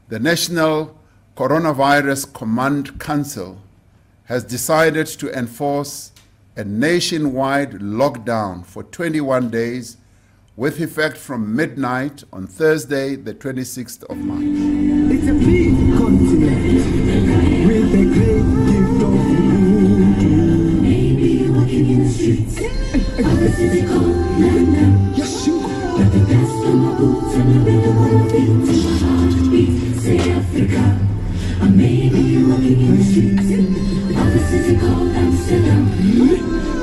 The National Coronavirus Command Council has decided to enforce a nationwide lockdown for 21 days with effect from midnight on Thursday, the 26th of March. It's a big continent with a great gift of food. Maybe walking in the streets of the city called London. Yes, you But the dust on my boots and the rhythm of my feet and my heartbeat say Africa. Or maybe walking in the streets of the city called Amsterdam.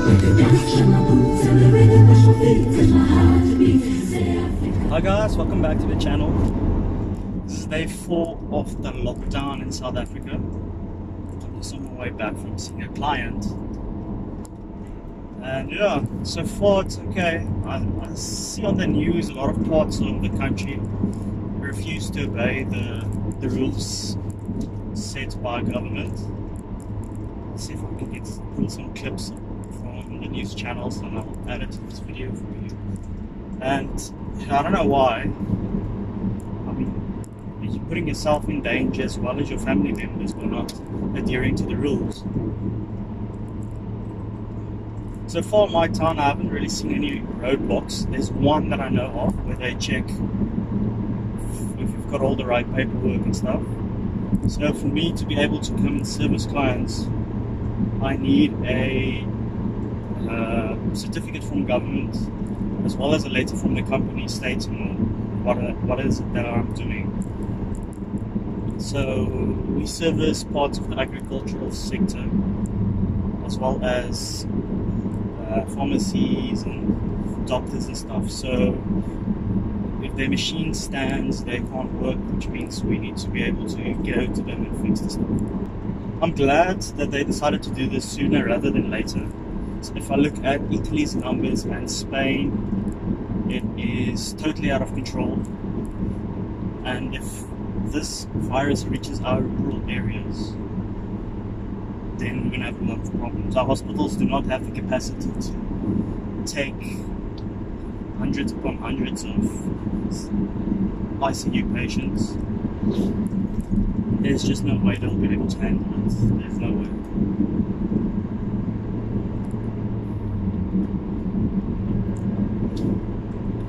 With the dust on my boots and the rhythm of my feet and my heartbeat say Africa. Hi guys, welcome back to the channel. This is day 4 of the lockdown in South Africa. I'm just on my way back from seeing a client. And yeah, so far it's okay. I see on the news a lot of parts of the country refuse to obey the rules set by government. Let's see if I can pull some clips from the news channels and I'll add it to this video for you. And I don't know why. I mean, you're putting yourself in danger as well as your family members by not adhering to the rules. So far in my town, I haven't really seen any roadblocks. There's one that I know of where they check if you've got all the right paperwork and stuff. So for me to be able to come and service clients, I need a certificate from government as well as a letter from the company stating what is it that I'm doing. So we service parts of the agricultural sector as well as pharmacies and doctors and stuff. So if their machine stands, they can't work, which means we need to be able to go to them and fix the stuff. I'm glad that they decided to do this sooner rather than later. So if I look at Italy's numbers and Spain, it is totally out of control. And if this virus reaches our rural areas, then we're going to have a lot of problems. Our hospitals do not have the capacity to take hundreds upon hundreds of ICU patients. There's just no way they'll be able to handle it. There's no way.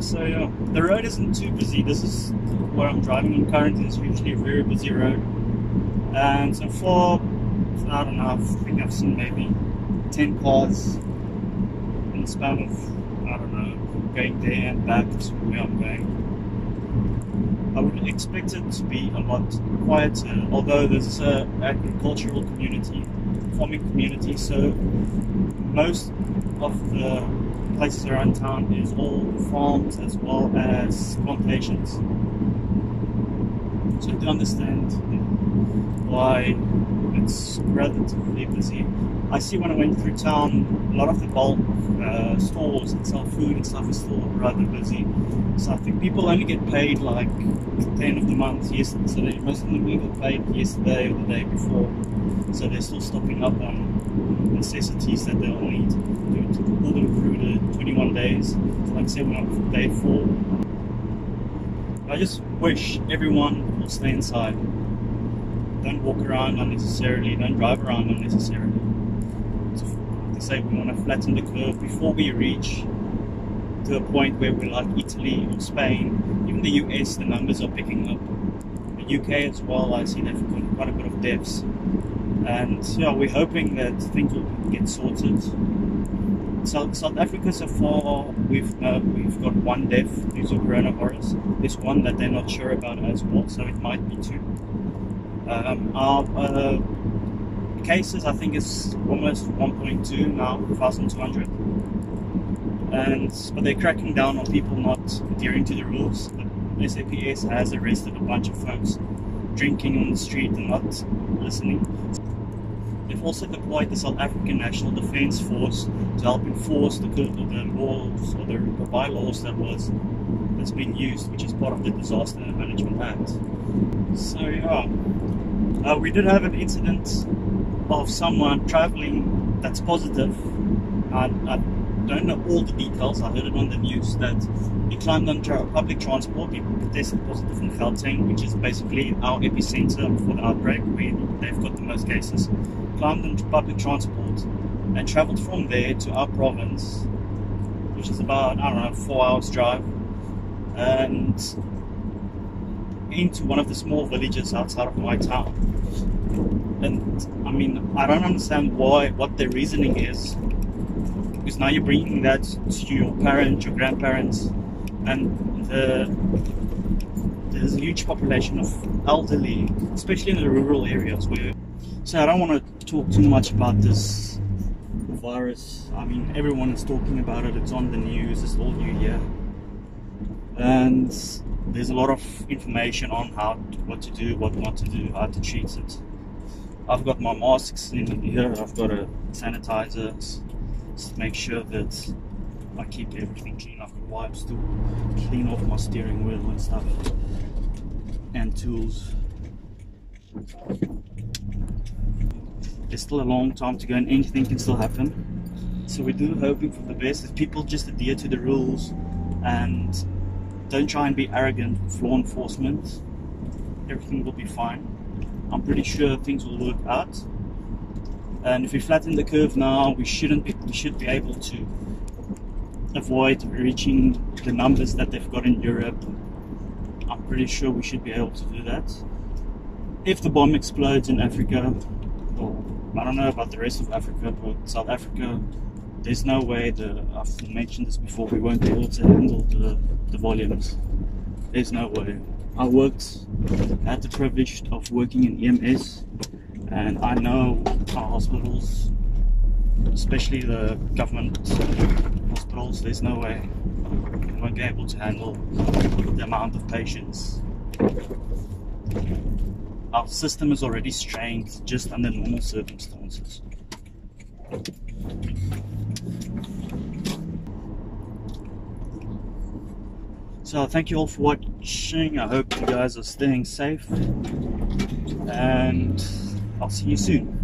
So yeah, the road isn't too busy. This is where I'm driving on currently. It's usually a very busy road. And so far, I don't know, I think I've seen maybe 10 cars in the span of, I don't know, going there and back to where I'm going. I would expect it to be a lot quieter, although there's an agricultural community, farming community, so most of the places around town is all farms as well as plantations. So I do understand why it's relatively busy. I see when I went through town, a lot of the bulk stores that sell food and stuff is still rather busy. So I think people only get paid like the end of the month yesterday. So most of them got paid yesterday or the day before. So they're still stocking up on necessities that they'll need to pull them through the 21 days. So like I said, we're on day 4. I just wish everyone will stay inside. Don't walk around unnecessarily, don't drive around unnecessarily. So, like they say, we want to flatten the curve before we reach to a point where we're like Italy or Spain. Even the US, the numbers are picking up. The UK as well, I see they've got quite a bit of deaths. And yeah, we're hoping that things will get sorted. South Africa so far, we've got one death due to coronavirus. There's one that they're not sure about as well, so it might be 2. Our cases, I think, is almost 1.2 now, 1,200. But they're cracking down on people not adhering to the rules. The SAPS has arrested a bunch of folks drinking on the street and not listening. They've also deployed the South African National Defence Force to help enforce the laws or the bylaws that's been used, which is part of the Disaster Management Act. So yeah. We did have an incident of someone traveling that's positive. I don't know all the details. I heard it on the news that he climbed on public transport. He tested positive in Gauteng, which is basically our epicenter for the outbreak, where they've got the most cases. Climbed on public transport and travelled from there to our province, which is about, I don't know, 4 hours drive, and into one of the small villages outside of my town. And I mean, I don't understand what their reasoning is, because now you're bringing that to your parents, your grandparents, and there's a huge population of elderly, especially in the rural areas. So I don't want to talk too much about this virus. I mean, everyone is talking about it. It's on the news. It's all you hear, and there's a lot of information on what to do, what not to do, how to treat it. I've got my masks in here. I've got a sanitizer just to make sure that I keep everything clean. I've got wipes to clean off my steering wheel and stuff, and tools. There's still a long time to go, and anything can still happen. So we do hoping for the best. If people just adhere to the rules and don't try and be arrogant with law enforcement, everything will be fine. I'm pretty sure things will work out. And if we flatten the curve now, we should be able to avoid reaching the numbers that they've got in Europe. I'm pretty sure we should be able to do that. If the bomb explodes in Africa, well, I don't know about the rest of Africa, but South Africa, there's no way I've mentioned this before, we won't be able to handle the volumes. There's no way. I had the privilege of working in EMS, and I know our hospitals, especially the government hospitals, there's no way we won't be able to handle the amount of patients. Our system is already strained just under normal circumstances. So thank you all for watching. I hope you guys are staying safe, and I'll see you soon.